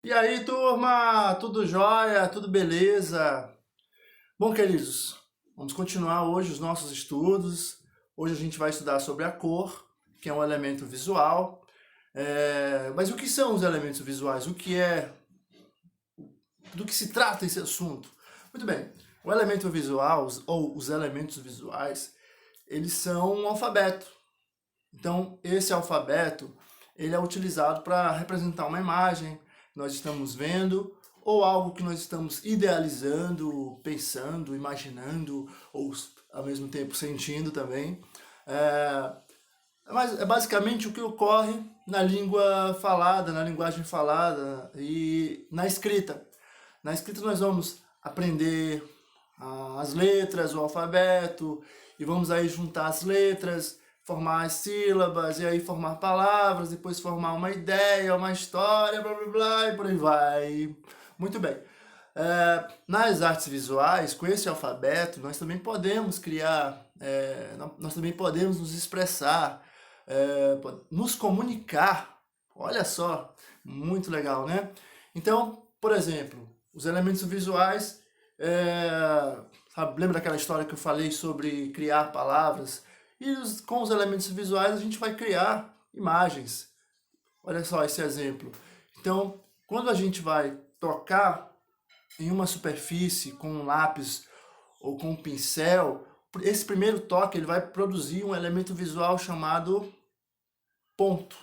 E aí, turma? Tudo jóia? Tudo beleza? Bom, queridos, vamos continuar hoje os nossos estudos. Hoje a gente vai estudar sobre a cor, que é um elemento visual. Mas o que são os elementos visuais? Do que se trata esse assunto? Muito bem, o elemento visual, ou os elementos visuais, eles são um alfabeto. Então, esse alfabeto, ele é utilizado para representar uma imagem que nós estamos vendo, ou algo que nós estamos idealizando, pensando, imaginando, ou ao mesmo tempo sentindo também. É, mas é basicamente o que ocorre na língua falada, na linguagem falada e na escrita. Na escrita nós vamos aprender as letras, o alfabeto, e vamos aí juntar as letras, formar as sílabas, e aí formar palavras, depois formar uma ideia, uma história, blá blá blá, e por aí vai. Muito bem. Nas artes visuais, com esse alfabeto, nós também podemos criar, nós também podemos nos expressar, nos comunicar. Olha só, muito legal, né? Então, por exemplo, os elementos visuais, lembra daquela história que eu falei sobre criar palavras? E com os elementos visuais a gente vai criar imagens. Olha só esse exemplo. Então, quando a gente vai tocar em uma superfície com um lápis ou com um pincel, esse primeiro toque ele vai produzir um elemento visual chamado ponto.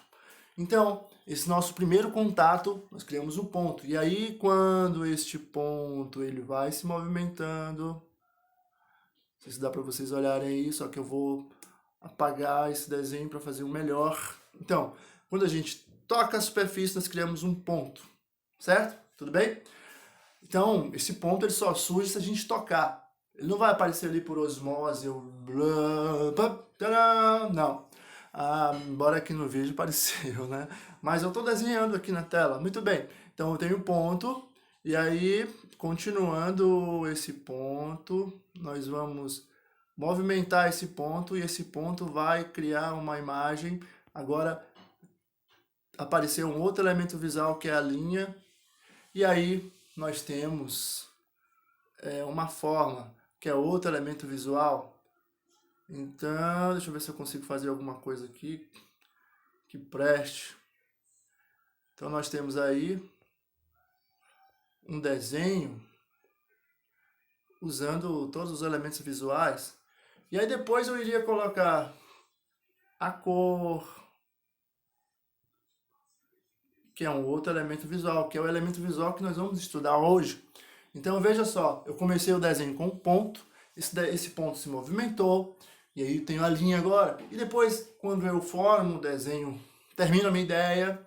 Então, esse nosso primeiro contato, nós criamos um ponto. E aí, quando este ponto ele vai se movimentando, não sei se dá para vocês olharem aí, só que eu vou apagar esse desenho para fazer um melhor. Então, quando a gente toca a superfície, nós criamos um ponto, certo? Tudo bem? Então, esse ponto ele só surge se a gente tocar. Ele não vai aparecer ali por osmose, não. Embora aqui no vídeo pareceu, né? Mas eu estou desenhando aqui na tela. Muito bem. Então eu tenho um ponto, e aí, continuando esse ponto, nós vamos movimentar esse ponto, e esse ponto vai criar uma imagem. Agora apareceu um outro elemento visual que é a linha, e aí nós temos uma forma, que é outro elemento visual. Então, deixa eu ver se eu consigo fazer alguma coisa aqui que preste. Então, nós temos aí um desenho usando todos os elementos visuais. E aí depois eu iria colocar a cor, que é um outro elemento visual, que é o elemento visual que nós vamos estudar hoje. Então, veja só, eu comecei o desenho com um ponto, esse ponto se movimentou, e aí tenho a linha agora. E depois, quando eu formo o desenho, termino a minha ideia,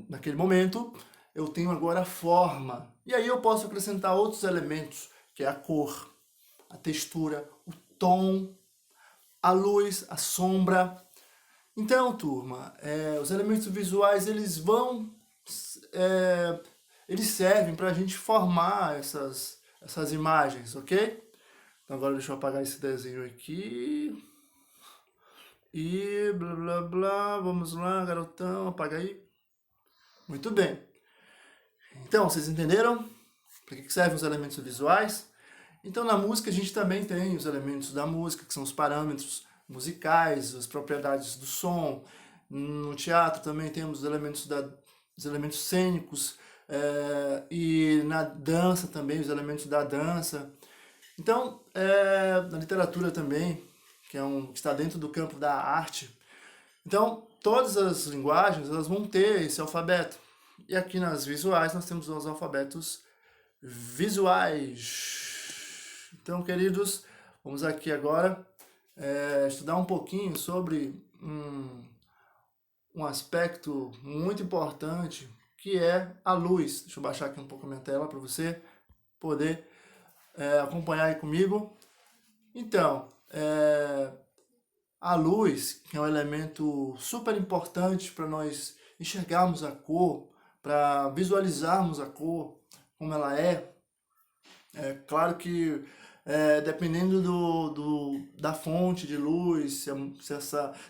naquele momento, eu tenho agora a forma. E aí eu posso acrescentar outros elementos, que é a cor, a textura, o tom, a luz, a sombra. Então, turma, os elementos visuais, é, eles servem para a gente formar essas imagens, ok? Então agora deixa eu apagar esse desenho aqui. E blá blá blá, vamos lá, garotão, apaga aí. Muito bem. Então, vocês entenderam para que servem os elementos visuais? Então, na música, a gente também tem os elementos da música, que são os parâmetros musicais, as propriedades do som. No teatro também temos os elementos cênicos, e na dança também, os elementos da dança. Então, na literatura também, que está dentro do campo da arte. Então, todas as linguagens elas vão ter esse alfabeto. E aqui nas visuais nós temos os alfabetos visuais. Então, queridos, vamos aqui agora estudar um pouquinho sobre um aspecto muito importante que é a luz. Deixa eu baixar aqui um pouco a minha tela para você poder acompanhar aí comigo. Então, a luz, que é um elemento super importante para nós enxergarmos a cor, para visualizarmos a cor como ela é. É claro que dependendo da fonte de luz, se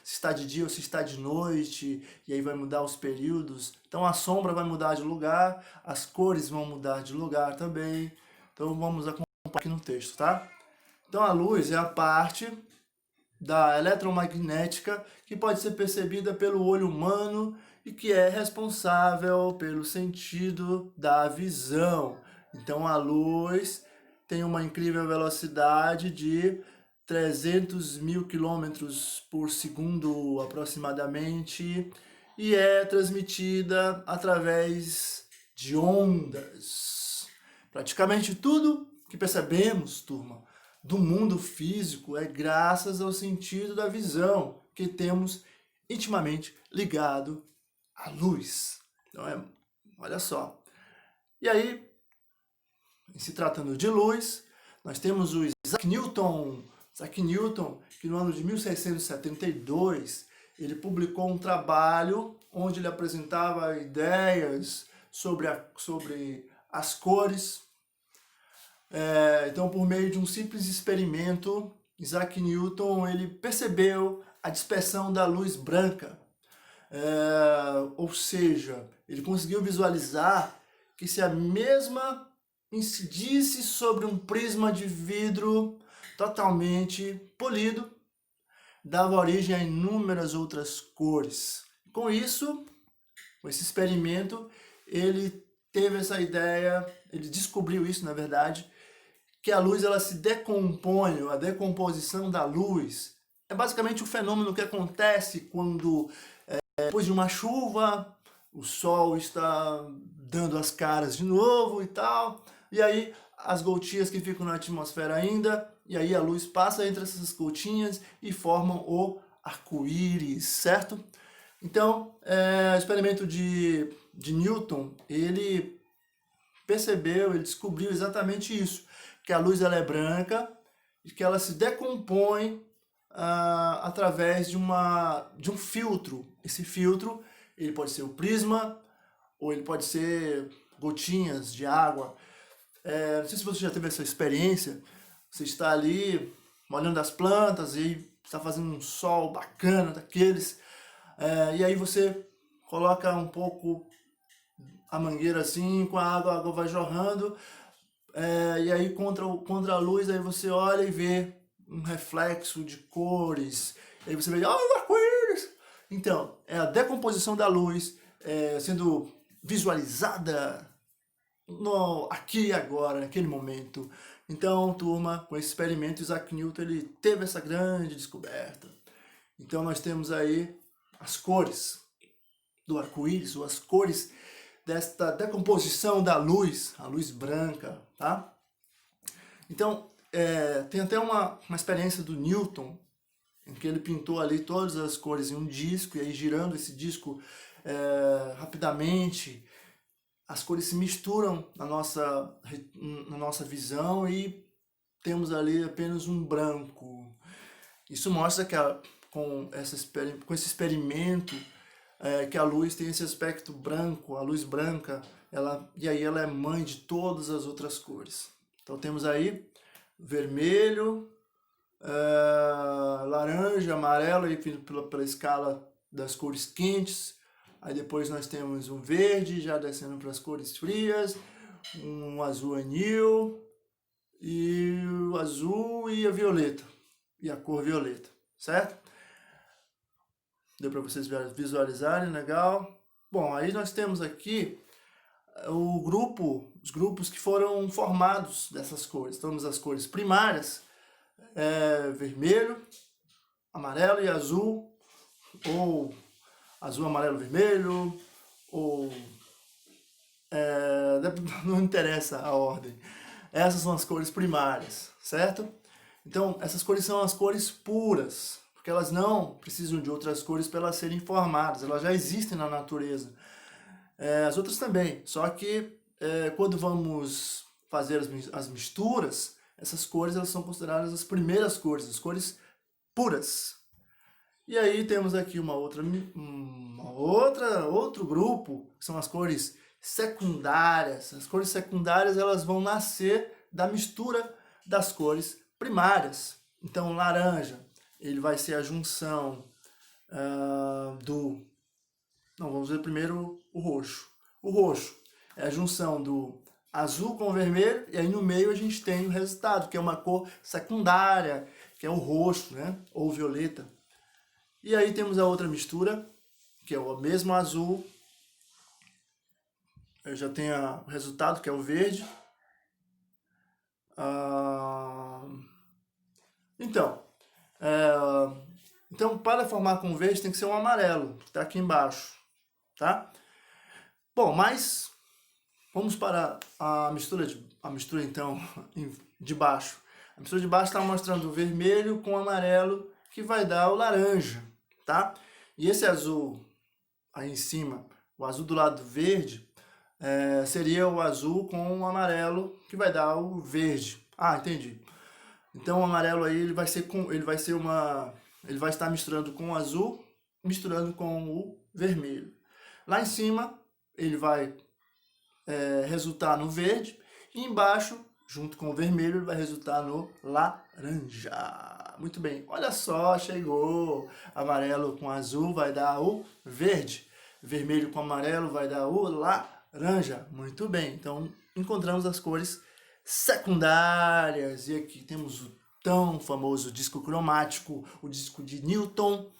está de dia ou se está de noite, e aí vai mudar os períodos. Então a sombra vai mudar de lugar, as cores vão mudar de lugar também. Então vamos acompanhar aqui no texto, tá? Então a luz é a parte da eletromagnética que pode ser percebida pelo olho humano e que é responsável pelo sentido da visão. Então a luz tem uma incrível velocidade de 300 mil quilômetros por segundo aproximadamente e é transmitida através de ondas. Praticamente tudo que percebemos, turma, do mundo físico é graças ao sentido da visão que temos intimamente ligado à luz. Então, olha só. E aí, se tratando de luz, nós temos o Isaac Newton. Isaac Newton, que no ano de 1672, ele publicou um trabalho onde ele apresentava ideias sobre as cores. Então, por meio de um simples experimento, Isaac Newton ele percebeu a dispersão da luz branca. Ou seja, ele conseguiu visualizar que se a mesma incidisse sobre um prisma de vidro totalmente polido, dava origem a inúmeras outras cores. Com isso, com esse experimento, ele teve essa ideia, ele descobriu isso, na verdade, que a luz ela se decompõe, a decomposição da luz é basicamente o fenômeno que acontece quando, depois de uma chuva, o sol está dando as caras de novo e tal, e aí as gotinhas que ficam na atmosfera ainda, e aí a luz passa entre essas gotinhas e formam o arco-íris, certo? Então, o experimento de Newton, ele percebeu, ele descobriu exatamente isso, que a luz ela é branca e que ela se decompõe através de um filtro. Esse filtro ele pode ser o prisma ou ele pode ser gotinhas de água. Não sei se você já teve essa experiência, você está ali molhando as plantas e está fazendo um sol bacana daqueles, e aí você coloca um pouco a mangueira assim, com a água vai jorrando, e aí contra a luz, aí você olha e vê um reflexo de cores, aí você vê, oh, arco-íris! Então, é a decomposição da luz sendo visualizada aqui e agora, naquele momento. Então, turma, com esse experimento, Isaac Newton ele teve essa grande descoberta. Então, nós temos aí as cores do arco-íris, ou as cores desta decomposição da luz, a luz branca, tá? Então, tem até uma experiência do Newton, em que ele pintou ali todas as cores em um disco, e aí girando esse disco rapidamente, as cores se misturam na nossa visão e temos ali apenas um branco. Isso mostra que com esse experimento, que a luz tem esse aspecto branco, a luz branca, e aí ela é mãe de todas as outras cores. Então temos aí vermelho, laranja, amarelo, aí pela escala das cores quentes. Aí depois nós temos um verde, já descendo para as cores frias, um azul anil, e o azul e a violeta, e a cor violeta, certo? Deu para vocês visualizarem, legal? Bom, aí nós temos aqui os grupos que foram formados dessas cores. Temos as cores primárias, vermelho, amarelo e azul, ou azul, amarelo, vermelho, ou não interessa a ordem. Essas são as cores primárias, certo? Então, essas cores são as cores puras, porque elas não precisam de outras cores para elas serem formadas, elas já existem na natureza. As outras também, só que quando vamos fazer as misturas, essas cores elas são consideradas as primeiras cores, as cores puras. E aí temos aqui outro grupo, que são as cores secundárias. As cores secundárias elas vão nascer da mistura das cores primárias. Então, laranja, ele vai ser a junção Não, vamos ver primeiro o roxo. O roxo é a junção do azul com o vermelho, e aí no meio a gente tem o resultado, que é uma cor secundária, que é o roxo, né? Ou violeta. E aí temos a outra mistura, que é o mesmo azul. Eu já tenho o resultado, que é o verde. Então, para formar com verde tem que ser um amarelo, que está aqui embaixo, tá? Bom, mas vamos para a mistura então de baixo. A mistura de baixo está mostrando o vermelho com o amarelo, que vai dar o laranja, tá? E esse azul aí em cima, o azul do lado verde, seria o azul com o amarelo, que vai dar o verde. Ah, entendi. Então o amarelo aí ele vai estar misturando com o azul, misturando com o vermelho. Lá em cima ele vai resultar no verde, e embaixo, junto com o vermelho, ele vai resultar no laranja. Muito bem, olha só, chegou. Amarelo com azul vai dar o verde. Vermelho com amarelo vai dar o laranja. Muito bem, então encontramos as cores secundárias. E aqui temos o tão famoso disco cromático, o disco de Newton.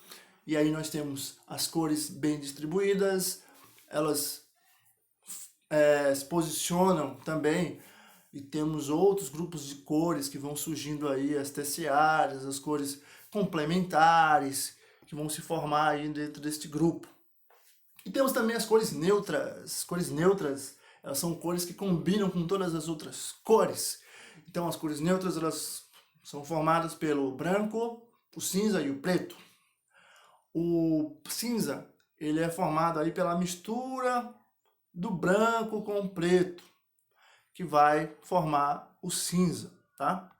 E aí nós temos as cores bem distribuídas, elas se posicionam também, e temos outros grupos de cores que vão surgindo aí, as terciárias, as cores complementares, que vão se formar aí dentro deste grupo. E temos também as cores neutras. As cores neutras, elas são cores que combinam com todas as outras cores. Então as cores neutras, elas são formadas pelo branco, o cinza e o preto. O cinza, ele é formado aí pela mistura do branco com o preto, que vai formar o cinza, tá?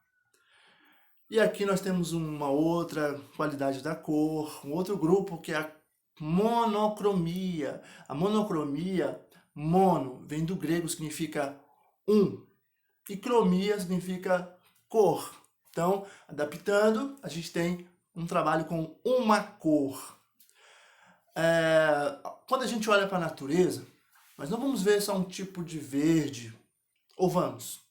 E aqui nós temos uma outra qualidade da cor, um outro grupo, que é a monocromia. A monocromia, mono, vem do grego, significa um, e cromia significa cor. Então, adaptando, a gente tem um trabalho com uma cor. Quando a gente olha para a natureza, nós não vamos ver só um tipo de verde, ou vamos?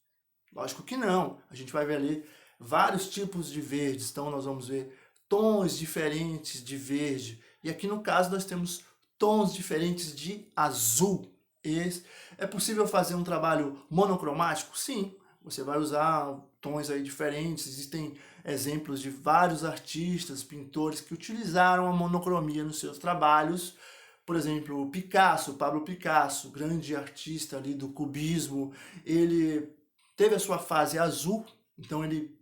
Lógico que não. A gente vai ver ali vários tipos de verdes, então nós vamos ver tons diferentes de verde. E aqui no caso nós temos tons diferentes de azul. É possível fazer um trabalho monocromático? Sim, você vai usar tons aí diferentes. Existem exemplos de vários artistas, pintores que utilizaram a monocromia nos seus trabalhos. Por exemplo, Pablo Picasso, grande artista ali do cubismo, ele teve a sua fase azul, então ele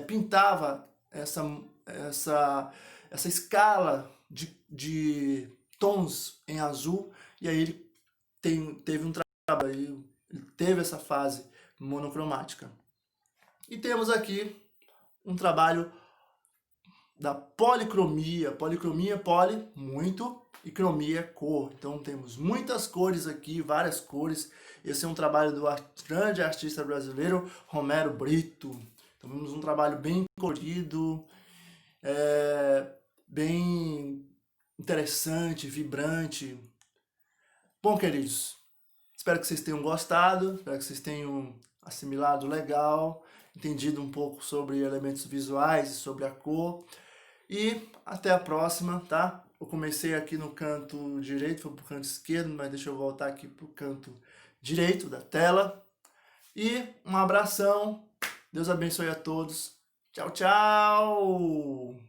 pintava essa escala de tons em azul, e aí ele teve um trabalho, ele teve essa fase monocromática. E temos aqui um trabalho da policromia. Policromia, poli, muito, e cromia, cor. Então temos muitas cores aqui, várias cores. Esse é um trabalho do grande artista brasileiro, Romero Brito. Então temos um trabalho bem colorido, bem interessante, vibrante. Bom, queridos, espero que vocês tenham gostado, espero que vocês tenham assimilado legal, entendido um pouco sobre elementos visuais e sobre a cor. E até a próxima, tá? Eu comecei aqui no canto direito, foi pro canto esquerdo, mas deixa eu voltar aqui pro canto direito da tela. E um abração, Deus abençoe a todos. Tchau, tchau!